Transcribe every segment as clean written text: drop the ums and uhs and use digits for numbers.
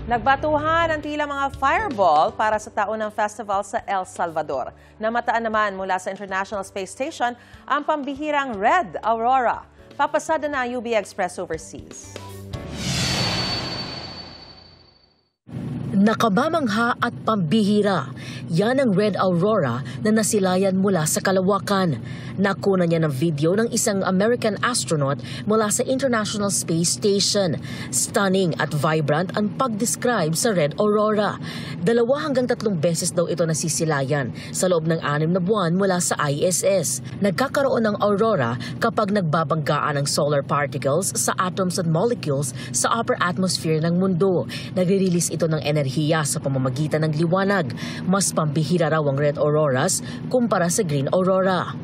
Nagbatuhan ang tila mga fireball para sa taunang festival sa El Salvador. Namataan naman mula sa International Space Station ang pambihirang Red Aurora. Papasada na ang UB Express overseas. Nakabamangha at pambihira. Yan ang Red Aurora na nasilayan mula sa kalawakan. Nakuna niya ng video ng isang American astronaut mula sa International Space Station. Stunning at vibrant ang pag-describe sa Red Aurora. 2 hanggang 3 beses daw ito nasisilayan sa loob ng 6 na buwan mula sa ISS. Nagkakaroon ng aurora kapag nagbabanggaan ang solar particles sa atoms at molecules sa upper atmosphere ng mundo. Nagre-release ito ng enerhiya sa pamamagitan ng liwanag. Mas pambihira raw ang red auroras kumpara sa green aurora.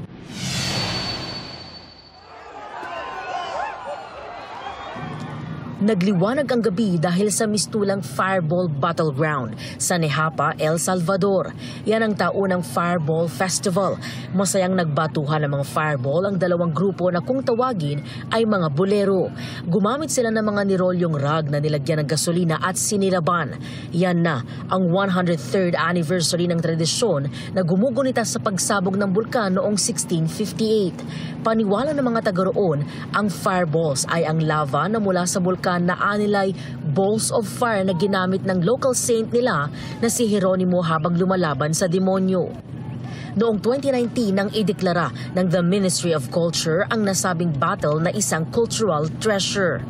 Nagliwanag ang gabi dahil sa mistulang Fireball Battleground sa Nehapa, El Salvador. Yan ang taunang Fireball Festival. Masayang nagbatuhan ng mga fireball ang 2 grupo na kung tawagin ay mga bolero. Gumamit sila ng mga nirolyong rag na nilagyan ng gasolina at siniraban. Yan na ang 103rd anniversary ng tradisyon na gumugunita sa pagsabog ng bulkan noong 1658. Paniwala ng mga taga roon, ang fireballs ay ang lava na mula sa bulkan na anilay balls of fire na ginamit ng local saint nila na si Jeronimo habang lumalaban sa demonyo. Noong 2019 nang ideklara ng the Ministry of Culture ang nasabing battle na isang cultural treasure.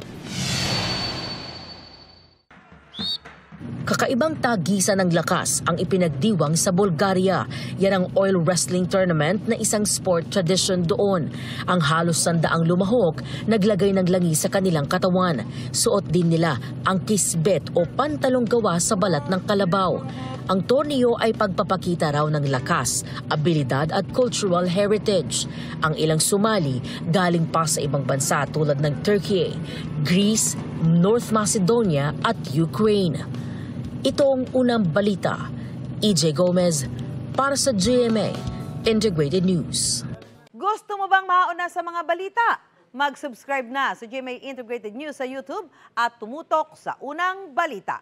Kakaibang tagisan ng lakas ang ipinagdiwang sa Bulgaria. Yan ang oil wrestling tournament na isang sport tradition doon. Ang halos 100 lumahok naglagay ng langi sa kanilang katawan. Suot din nila ang kisbet o pantalong gawa sa balat ng kalabaw. Ang torneo ay pagpapakita raw ng lakas, abilidad at cultural heritage. Ang ilang sumali galing pa sa ibang bansa tulad ng Turkey, Greece, North Macedonia at Ukraine. Ito ang unang balita. EJ Gomez para sa GMA Integrated News. Gusto mo bang mauna sa mga balita? Mag-subscribe na sa GMA Integrated News sa YouTube at tumutok sa unang balita.